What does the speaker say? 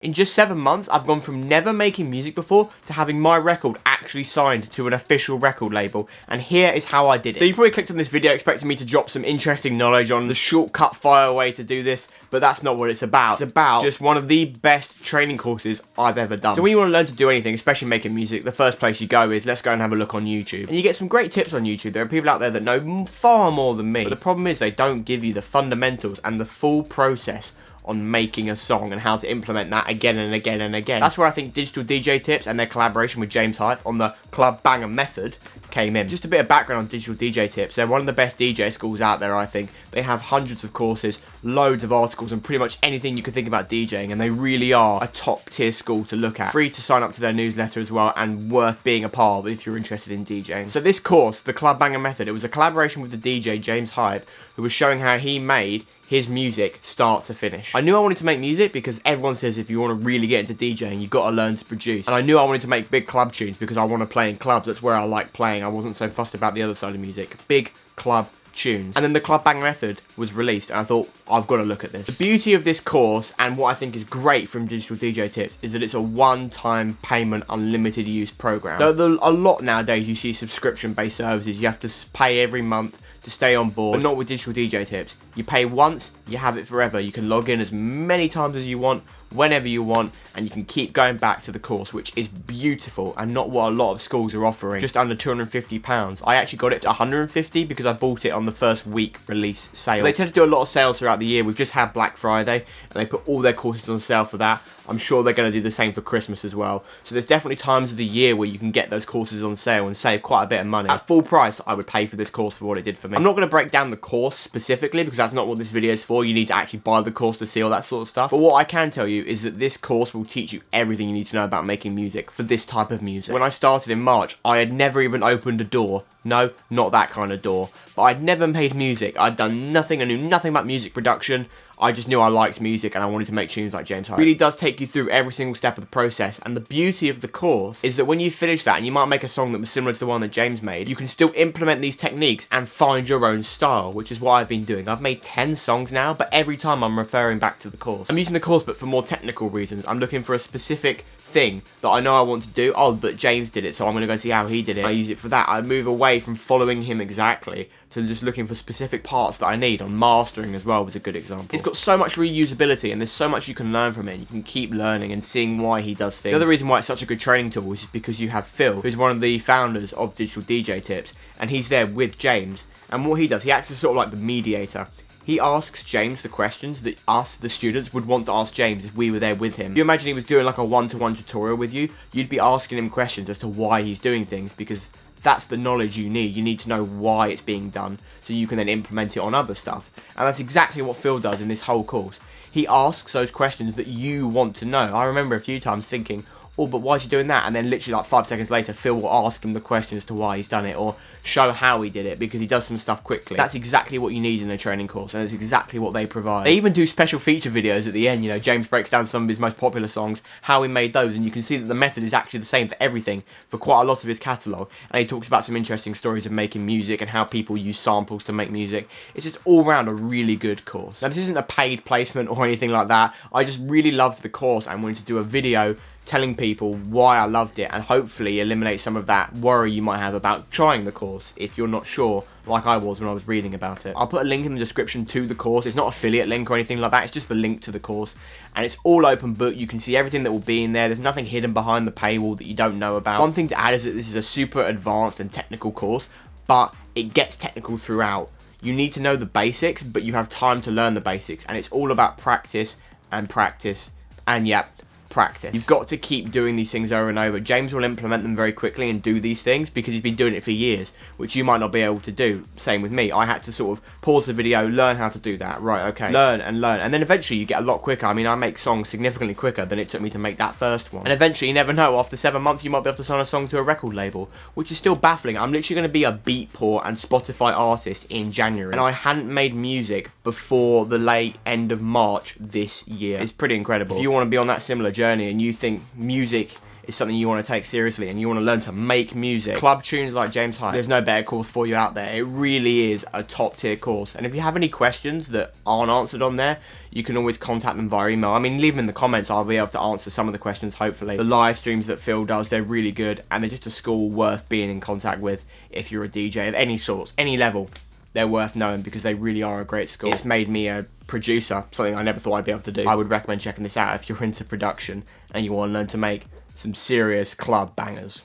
In just 7 months, I've gone from never making music before to having my record actually signed to an official record label, and here is how I did it. So you probably clicked on this video expecting me to drop some interesting knowledge on the shortcut fire way to do this, but that's not what it's about. It's about just one of the best training courses I've ever done. So when you want to learn to do anything, especially making music, the first place you go is, let's go and have a look on YouTube. And you get some great tips on YouTube. There are people out there that know far more than me, but the problem is they don't give you the fundamentals and the full process on making a song and how to implement that again and again and again. That's where I think Digital DJ Tips and their collaboration with James Hype on the Club Banger method came in. Just a bit of background on Digital DJ Tips. They're one of the best DJ schools out there, I think. They have hundreds of courses, loads of articles, and pretty much anything you can think about DJing, and they really are a top tier school to look at. Free to sign up to their newsletter as well, and worth being a part of if you're interested in DJing. So this course, the Club Banger method, it was a collaboration with the DJ James Hype, who was showing how he made his music start to finish. I knew I wanted to make music because everyone says if you want to really get into DJing, you've got to learn to produce. And I knew I wanted to make big club tunes because I want to play in clubs. That's where I like playing. I wasn't so fussed about the other side of music. Big club tunes. And then the Club Bang method was released, and I thought, I've got to look at this. The beauty of this course, and what I think is great from Digital DJ Tips, is that it's a one-time payment, unlimited use program. Though a lot nowadays you see subscription-based services, you have to pay every month to stay on board, but not with Digital DJ Tips. You pay once, you have it forever. You can log in as many times as you want, whenever you want, and you can keep going back to the course, which is beautiful and not what a lot of schools are offering. Just under £250. I actually got it to 150 because I bought it on the first week release sale. They tend to do a lot of sales throughout the year. We've just had Black Friday and they put all their courses on sale for that. I'm sure they're going to do the same for Christmas as well. So there's definitely times of the year where you can get those courses on sale and save quite a bit of money. At full price, I would pay for this course for what it did for me. I'm not going to break down the course specifically because that's not what this video is for. You need to actually buy the course to see all that sort of stuff. But what I can tell you is that this course will teach you everything you need to know about making music for this type of music. When I started in March, I had never even opened a door. No, not that kind of door. But I'd never made music. I'd done nothing. I knew nothing about music production. I just knew I liked music and I wanted to make tunes like James Hype. It really does take you through every single step of the process, and the beauty of the course is that when you finish that and you might make a song that was similar to the one that James made, you can still implement these techniques and find your own style, which is what I've been doing. I've made 10 songs now, but every time I'm referring back to the course. I'm using the course but for more technical reasons. I'm looking for a specific thing that I know I want to do. Oh, but James did it, so I'm going to go see how he did it. I use it for that. I move away from following him exactly to just looking for specific parts that I need. On mastering as well was a good example. It's got so much reusability and there's so much you can learn from it. You can keep learning and seeing why he does things. The other reason why it's such a good training tool is because you have Phil, who's one of the founders of Digital DJ Tips, and he's there with James, and what he does, he acts as sort of like the mediator. He asks James the questions that us, the students, would want to ask James if we were there with him. If you imagine he was doing like a one-to-one tutorial with you, you'd be asking him questions as to why he's doing things, because that's the knowledge you need. You need to know why it's being done, so you can then implement it on other stuff. And that's exactly what Phil does in this whole course. He asks those questions that you want to know. I remember a few times thinking, oh, but why is he doing that? And then literally like 5 seconds later, Phil will ask him the question as to why he's done it, or show how he did it, because he does some stuff quickly. That's exactly what you need in a training course, and that's exactly what they provide. They even do special feature videos at the end. You know, James breaks down some of his most popular songs, how he made those, and you can see that the method is actually the same for everything, for quite a lot of his catalogue. And he talks about some interesting stories of making music and how people use samples to make music. It's just all round a really good course. Now, this isn't a paid placement or anything like that. I just really loved the course and wanted to do a video telling people why I loved it, and hopefully eliminate some of that worry you might have about trying the course if you're not sure, like I was when I was reading about it. I'll put a link in the description to the course. It's not an affiliate link or anything like that, it's just the link to the course, and it's all open book. You can see everything that will be in there. There's nothing hidden behind the paywall that you don't know about. One thing to add is that this is a super advanced and technical course, but it gets technical throughout. You need to know the basics, but you have time to learn the basics, and it's all about practice and practice and practice. You've got to keep doing these things over and over. James will implement them very quickly and do these things because he's been doing it for years, which you might not be able to do. Same with me. I had to sort of pause the video, learn how to do that. Right, okay. Learn, and then eventually you get a lot quicker. I mean, I make songs significantly quicker than it took me to make that first one. And eventually, you never know, after 7 months you might be able to sign a song to a record label, which is still baffling. I'm literally going to be a Beatport and Spotify artist in January, and I hadn't made music before the late end of March this year. It's pretty incredible. If you want to be on that similar journey and you think music is something you want to take seriously and you want to learn to make music, club tunes like James Hyde, there's no better course for you out there. It really is a top tier course. And if you have any questions that aren't answered on there, you can always contact them via email. I mean, leave them in the comments. I'll be able to answer some of the questions, hopefully. The live streams that Phil does, they're really good, and they're just a school worth being in contact with if you're a DJ of any sorts, any level. They're worth knowing because they really are a great school. It's made me a producer, something I never thought I'd be able to do. I would recommend checking this out if you're into production and you want to learn to make some serious club bangers.